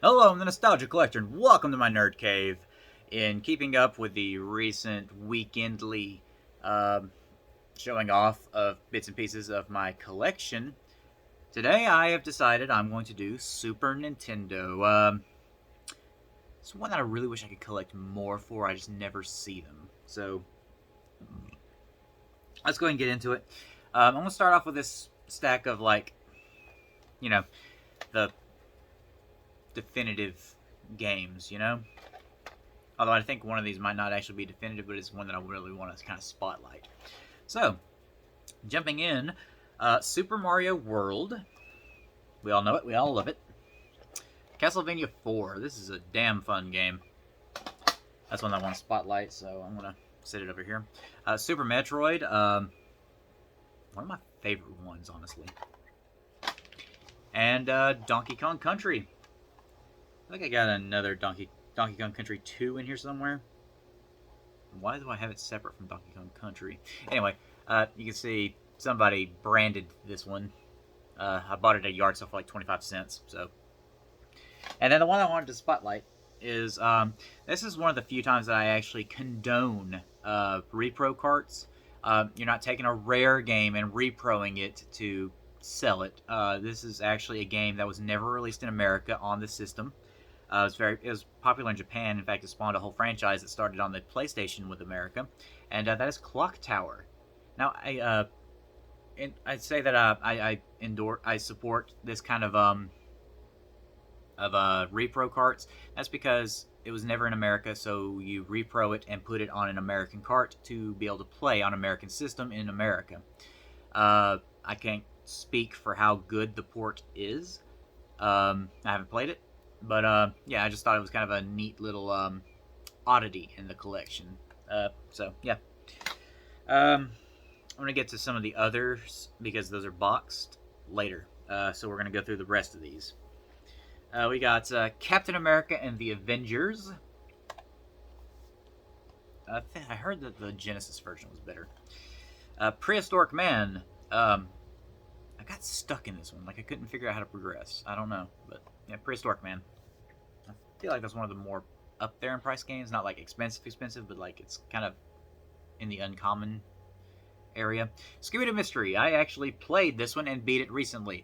Hello, I'm the Nostalgia Collector, and welcome to my Nerd Cave. In keeping up with the recent weekendly showing off of bits and pieces of my collection, today I have decided I'm going to do Super Nintendo. It's one that I really wish I could collect more for, I just never see them. So, let's go ahead and get into it. I'm going to start off with this stack of, the definitive games. Although I think one of these might not actually be definitive, but it's one that I really want to kind of spotlight. So, jumping in, Super Mario World. We all know it. We all love it. Castlevania 4. This is a damn fun game. That's one I want to spotlight, so I'm going to set it over here. Super Metroid. One of my favorite ones, honestly. And Donkey Kong Country. I think I got another Donkey Kong Country 2 in here somewhere. Why do I have it separate from Donkey Kong Country? Anyway, you can see somebody branded this one. I bought it at a yard sale for like 25 cents. So, and then the one I wanted to spotlight is this is one of the few times that I actually condone repro carts. You're not taking a rare game and reproing it to sell it. This is actually a game that was never released in America on the system. It was popular in Japan. In fact, it spawned a whole franchise that started on the PlayStation with America, and that is Clock Tower. Now, I'd say that I support this kind of repro carts. That's because it was never in America, so you repro it and put it on an American cart to be able to play on American system in America. I can't speak for how good the port is. I haven't played it. But, yeah, I just thought it was kind of a neat little, oddity in the collection. So, yeah. I'm going to get to some of the others, because those are boxed, later. So we're going to go through the rest of these. We got, Captain America and the Avengers. I heard that the Genesis version was better. Prehistoric Man. I got stuck in this one. Like, I couldn't figure out how to progress. I don't know, but, yeah, Prehistoric Man. I feel like that's one of the more up there in price games. Not like expensive, but like it's kind of in the uncommon area. Scooby-Doo Mystery. I actually played this one and beat it recently.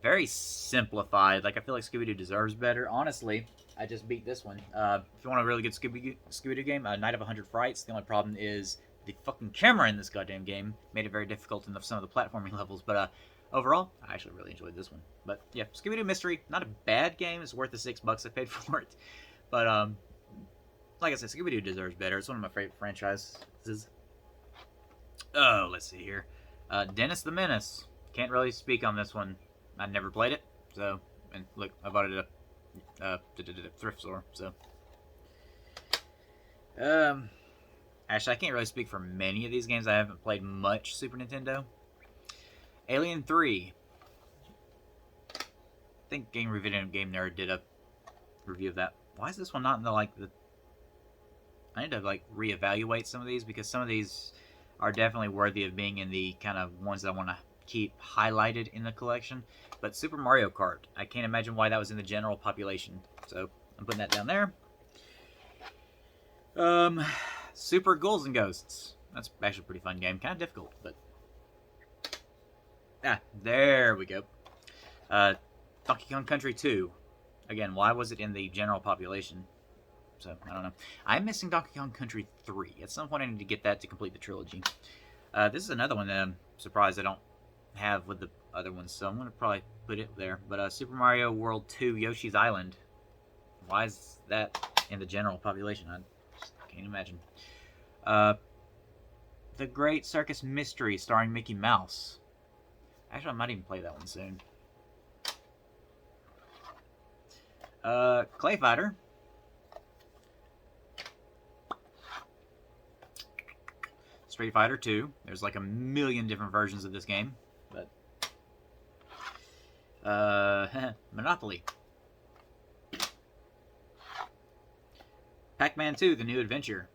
Very simplified. Like, I feel like Scooby-Doo deserves better. Honestly, I just beat this one. If you want a really good Scooby-Doo game, Night of 100 Frights. The only problem is the fucking camera in this goddamn game made it very difficult in some of the platforming levels. But overall, I actually really enjoyed this one. But yeah, Scooby-Doo Mystery, not a bad game. It's worth the $6 I paid for it. But like I said, Scooby-Doo deserves better. It's one of my favorite franchises. Oh, let's see here. Dennis the Menace. Can't really speak on this one. I never played it. So, and look, I bought it at a thrift store. So, actually, I can't really speak for many of these games. I haven't played much Super Nintendo. Alien 3. I think Game Nerd did a review of that. Why is this one not in the, I need to, reevaluate some of these, because some of these are definitely worthy of being in the kind of ones that I want to keep highlighted in the collection. But Super Mario Kart, I can't imagine why that was in the general population. So, I'm putting that down there. Super Ghouls and Ghosts. That's actually a pretty fun game. Kind of difficult, but... there we go. Donkey Kong Country 2. Again, why was it in the general population? So, I don't know. I'm missing Donkey Kong Country 3. At some point I need to get that to complete the trilogy. This is another one that I'm surprised I don't have with the other ones, so I'm going to probably put it there. But Super Mario World 2 Yoshi's Island. Why is that in the general population? I just can't imagine. The Great Circus Mystery starring Mickey Mouse. Actually, I might even play that one soon. Clay Fighter. Street Fighter 2. There's like a million different versions of this game, but Monopoly. Pac-Man 2: The New Adventure.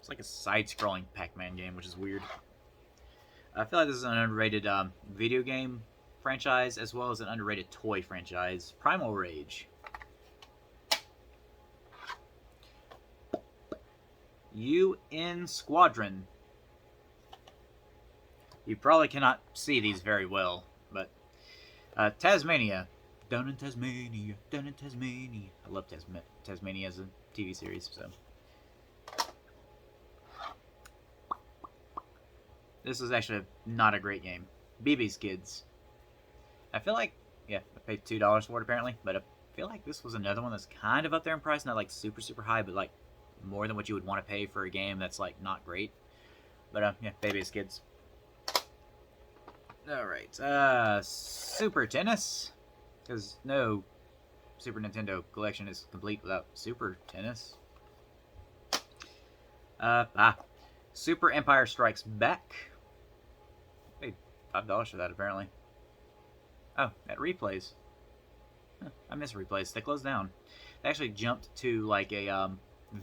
It's like a side-scrolling Pac-Man game, which is weird. I feel like this is an underrated video game franchise, as well as an underrated toy franchise. Primal Rage. UN Squadron. You probably cannot see these very well, but Tasmania. Down in Tasmania, down in Tasmania. I love Tasmania as a TV series, so. This is actually not a great game. BB's Kids. I feel like, yeah, I paid $2 for it apparently, but I feel like this was another one that's kind of up there in price, not like super, super high, but like more than what you would want to pay for a game that's like not great. But yeah, BB's Kids. Alright, Super Tennis. Because no Super Nintendo collection is complete without Super Tennis. Super Empire Strikes Back. Paid $5 for that, apparently. Oh, at Replays. Huh, I miss Replays. They closed down. They actually jumped to, like, a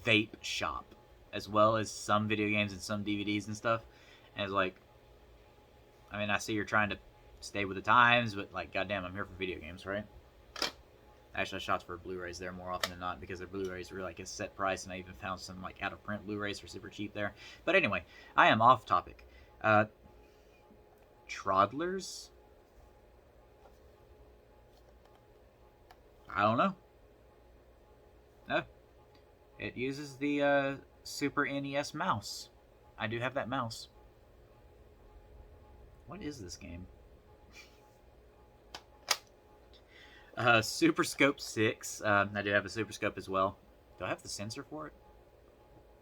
vape shop, as well as some video games and some DVDs and stuff. And it's like, I mean, I see you're trying to stay with the times, but, like, goddamn, I'm here for video games, right? Actually, I shot for Blu-rays there more often than not, because their Blu-rays were, like, a set price, and I even found some, like, out-of-print Blu-rays for super cheap there. But anyway, I am off topic. Troddlers? I don't know. No. It uses the, Super NES mouse. I do have that mouse. What is this game? Super Scope 6. I do have a Super Scope as well. Do I have the sensor for it?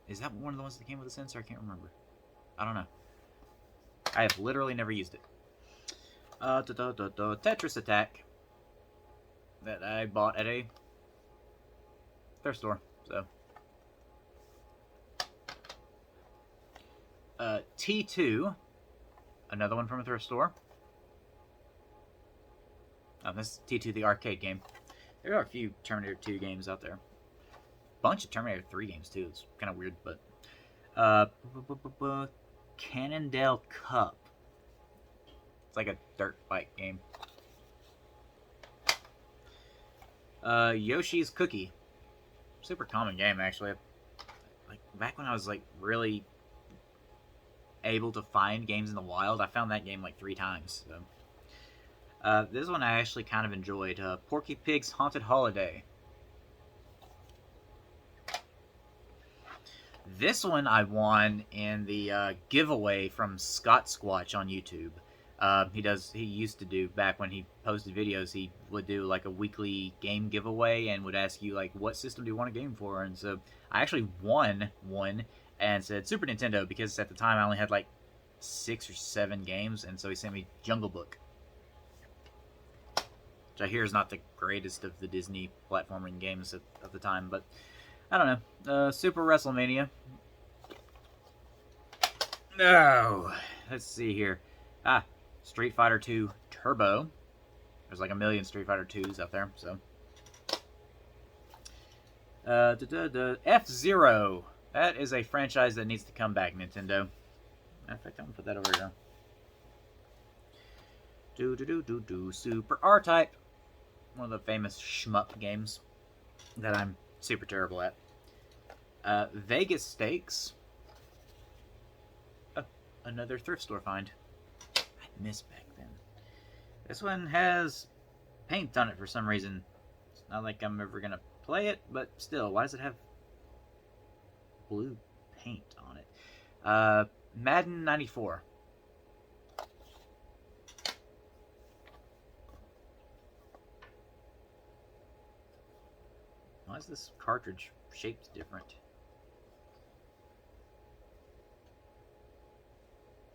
Is that one of the ones that came with a sensor? I can't remember. I don't know. I have literally never used it. Tetris Attack. That I bought at a thrift store. So. T2. Another one from a thrift store. This is T2, the arcade game. There are a few Terminator 2 games out there. Bunch of Terminator 3 games, too. It's kind of weird, but... Cannondale Cup. It's like a dirt bike game. Yoshi's Cookie. Super common game, actually. Like, back when I was, like, really able to find games in the wild, I found that game, like, 3 times, so... this one I actually kind of enjoyed. Porky Pig's Haunted Holiday. This one I won in the giveaway from Scott Squatch on YouTube. He used to do, back when he posted videos, he would do like a weekly game giveaway and would ask you like, what system do you want a game for? And so I actually won one and said Super Nintendo, because at the time I only had like 6 or 7 games, and so he sent me Jungle Book. Which I hear is not the greatest of the Disney platforming games at the time, but I don't know. Super WrestleMania. No! Let's see here. Street Fighter 2 Turbo. There's like a million Street Fighter 2s out there, so. F-Zero. That is a franchise that needs to come back, Nintendo. In fact, I'm going to put that over here. Super R-Type. One of the famous shmup games that I'm super terrible at. Vegas Stakes. Oh, another thrift store find. I missed back then. This one has paint on it for some reason. It's not like I'm ever going to play it, but still, why does it have blue paint on it? Madden 94. Why is this cartridge shaped different?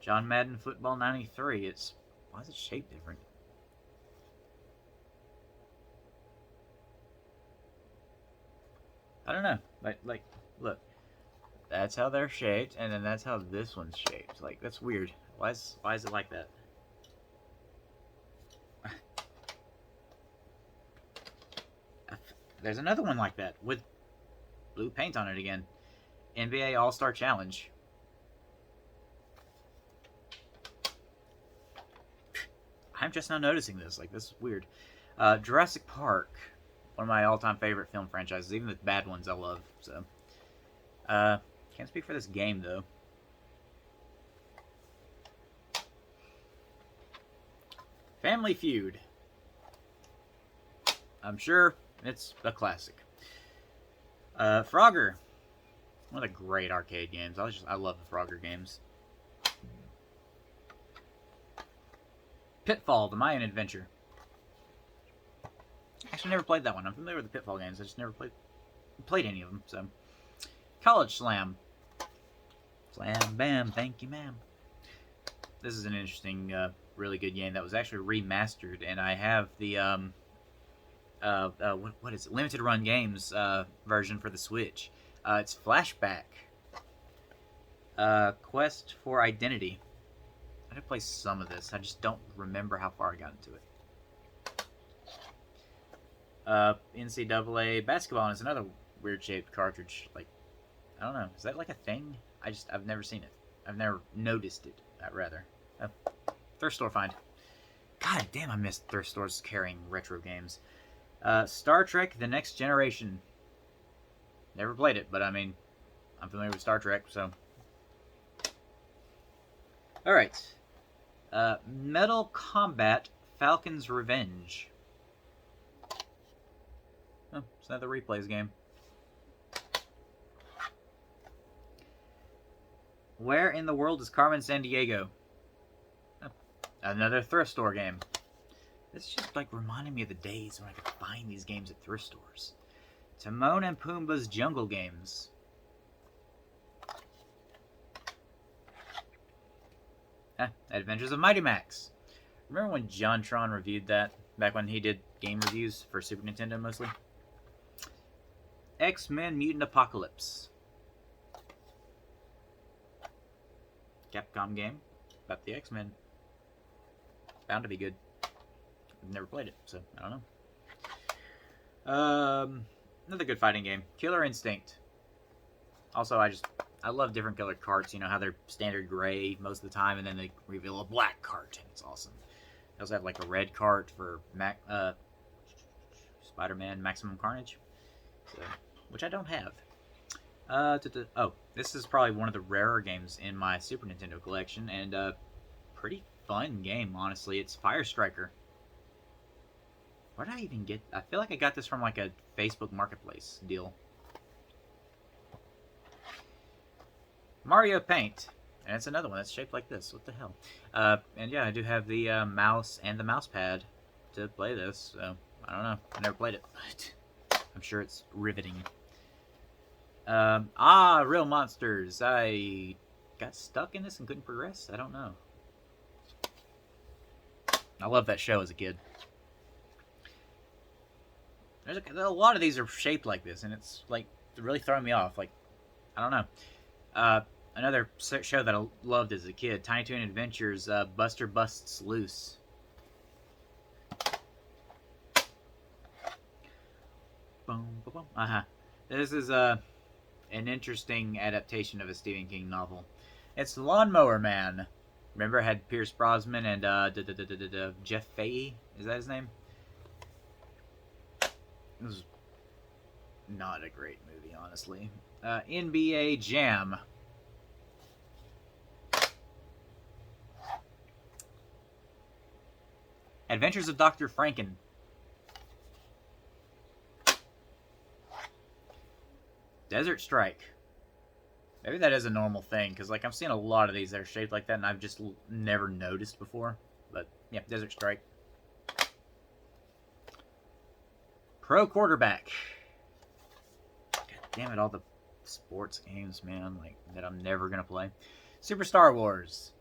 John Madden Football 93. Why is it shaped different? I don't know. Like, look. That's how they're shaped, and then that's how this one's shaped. Like, that's weird. Why is it like that? There's another one like that with blue paint on it again. NBA All-Star Challenge. I'm just now noticing this. Like, this is weird. Jurassic Park. One of my all-time favorite film franchises. Even the bad ones I love. So, Can't speak for this game, though. Family Feud. I'm sure it's a classic. Frogger. One of the great arcade games. I love the Frogger games. Pitfall, the Mayan Adventure. Actually, never played that one. I'm familiar with the Pitfall games. I just never played any of them. So, College Slam. Slam, bam, thank you, ma'am. This is an interesting, really good game that was actually remastered, and I have the what is it? Limited Run Games version for the Switch. It's Flashback. Quest for Identity. I did play some of this. I just don't remember how far I got into it. NCAA basketball is another weird shaped cartridge. Like, I don't know. Is that like a thing? I've never seen it. I've never noticed it. Rather. Thrift store find. God damn, I miss thrift stores carrying retro games. Star Trek: The Next Generation. Never played it, but I mean, I'm familiar with Star Trek, so. Alright. Metal Combat Falcon's Revenge. Oh, it's another replays game. Where in the world is Carmen Sandiego? Oh, another thrift store game. This is just like reminding me of the days when I could find these games at thrift stores. Timon and Pumbaa's Jungle Games. Adventures of Mighty Max. Remember when JonTron reviewed that? Back when he did game reviews for Super Nintendo mostly? X-Men Mutant Apocalypse. Capcom game about the X-Men. Bound to be good. I've never played it, so I don't know. Another good fighting game. Killer Instinct. Also, I love different colored carts. You know how they're standard gray most of the time, and then they reveal a black cart, and it's awesome. They also have like a red cart for Spider-Man Maximum Carnage, so, which I don't have. Oh, this is probably one of the rarer games in my Super Nintendo collection, and pretty fun game, honestly. It's Fire Striker. Where did I even get... I feel like I got this from like a Facebook Marketplace deal. Mario Paint. And it's another one that's shaped like this. What the hell? And yeah, I do have the mouse and the mouse pad to play this. So, I don't know. I never played it, but I'm sure it's riveting. Real Monsters. I got stuck in this and couldn't progress. I don't know. I loved that show as a kid. There's a lot of these are shaped like this, and it's like really throwing me off. Like, I don't know. Another show that I loved as a kid, Tiny Toon Adventures, Buster Busts Loose. Boom, boom, boom. This is an interesting adaptation of a Stephen King novel. It's Lawnmower Man. Remember, it had Pierce Brosnan and Jeff Fahey. Is that his name? It was not a great movie, honestly. NBA Jam. Adventures of Dr. Franken. Desert Strike. Maybe that is a normal thing, because like I've seen a lot of these that are shaped like that, and I've just never noticed before. But yeah, Desert Strike. Pro Quarterback. God damn it, all the sports games, man, like that I'm never gonna play. Super Star Wars.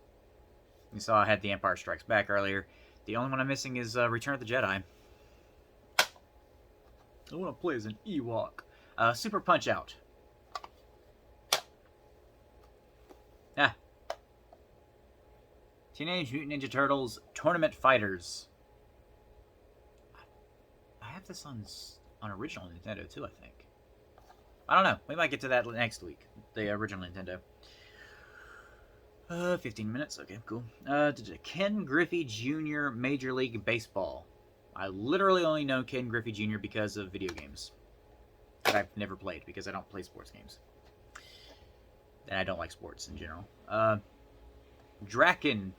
You saw I had The Empire Strikes Back earlier. The only one I'm missing is Return of the Jedi. I want to play as an Ewok. Super Punch Out. Teenage Mutant Ninja Turtles Tournament Fighters. I have this on original Nintendo too, I think. I don't know. We might get to that next week. The original Nintendo. 15 minutes. Okay, cool. Ken Griffey Jr. Major League Baseball. I literally only know Ken Griffey Jr. because of video games that I've never played, because I don't play sports games. and I don't like sports in general. Draken.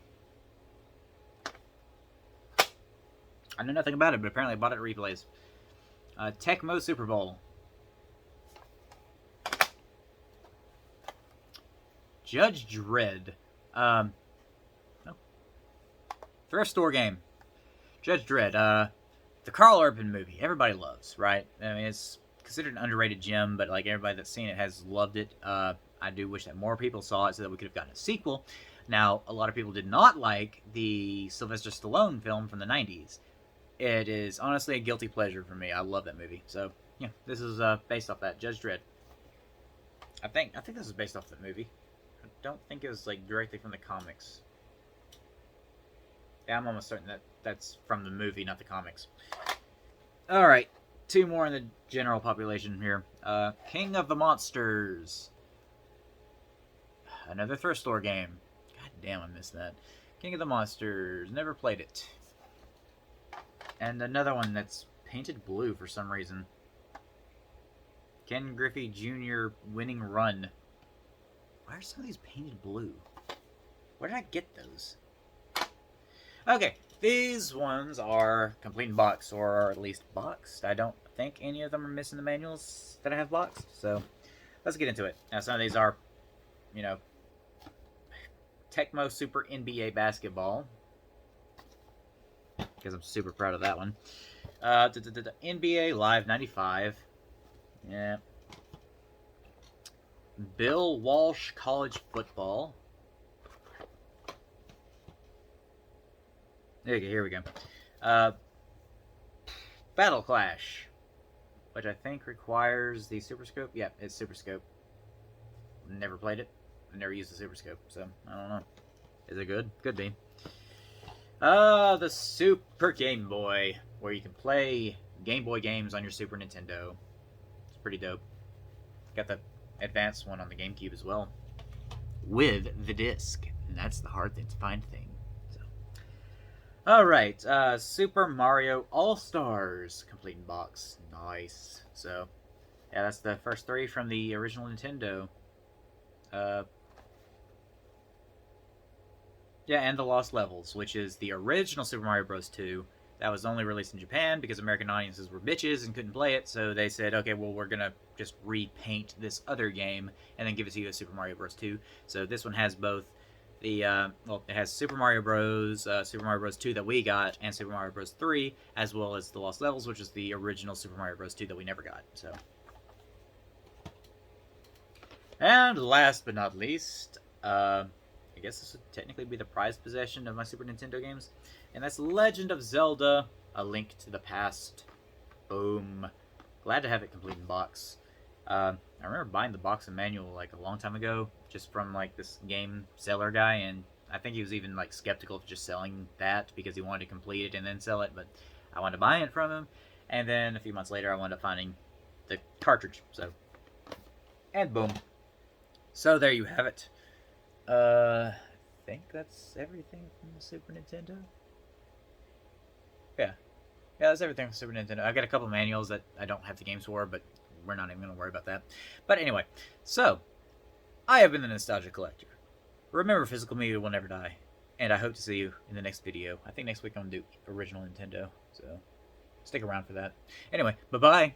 I know nothing about it, but apparently I bought it at Replays. Tecmo Super Bowl. Judge Dredd. Oh. Thrift store game. Judge Dredd. The Carl Urban movie. Everybody loves, right? I mean, it's considered an underrated gem, but like everybody that's seen it has loved it. I do wish that more people saw it so that we could have gotten a sequel. Now, a lot of people did not like the Sylvester Stallone film from the 90s. It is honestly a guilty pleasure for me. I love that movie. So, yeah, this is based off that. Judge Dredd. I think this is based off the movie. I don't think it was like directly from the comics. Yeah, I'm almost certain that that's from the movie, not the comics. Alright, 2 more in the general population here. King of the Monsters. Another thrift store game. God damn, I missed that. King of the Monsters. Never played it. And another one that's painted blue for some reason. Ken Griffey Jr. Winning Run. Why are some of these painted blue? Where did I get those? Okay, these ones are complete in box, or at least boxed. I don't think any of them are missing the manuals that I have boxed, so let's get into it. Now, some of these are, you know, Tecmo Super NBA Basketball, because I'm super proud of that one. NBA Live 95. Yeah. Bill Walsh College Football. Okay, here we go. Battle Clash, which I think requires the Super Scope. Yeah, it's Super Scope. Never played it. Never used the Super Scope, so I don't know. Is it good? Could be. The Super Game Boy, where you can play Game Boy games on your Super Nintendo. It's pretty dope. Got the advanced one on the GameCube as well, with the disc, and that's the hard thing to find thing. Alright, Super Mario All-Stars complete in box. Nice. So, yeah, that's the first 3 from the original Nintendo. Yeah, and the Lost Levels, which is the original Super Mario Bros. 2. That was only released in Japan because American audiences were bitches and couldn't play it, so they said, okay, well, we're gonna just repaint this other game and then give it to you as Super Mario Bros. 2. So this one has both the, well, it has Super Mario Bros. Super Mario Bros. 2 that we got, and Super Mario Bros. 3, as well as the Lost Levels, which is the original Super Mario Bros. 2 that we never got, so. And last but not least, I guess this would technically be the prized possession of my Super Nintendo games, and that's Legend of Zelda: A Link to the Past. Boom. Glad to have it complete in box. I remember buying the box and manual like a long time ago, just from like this game seller guy, and I think he was even like skeptical of just selling that because he wanted to complete it and then sell it, but I wanted to buy it from him, and then a few months later I wound up finding the cartridge, so, and boom. So there you have it. I think that's everything from the Super Nintendo. Yeah, that's everything from Super Nintendo. I got a couple manuals that I don't have the games for, but we're not even going to worry about that. But anyway, so, I have been the Nostalgia Collector. Remember, physical media will never die. And I hope to see you in the next video. I think next week I'm going to do original Nintendo, so stick around for that. Anyway, bye-bye!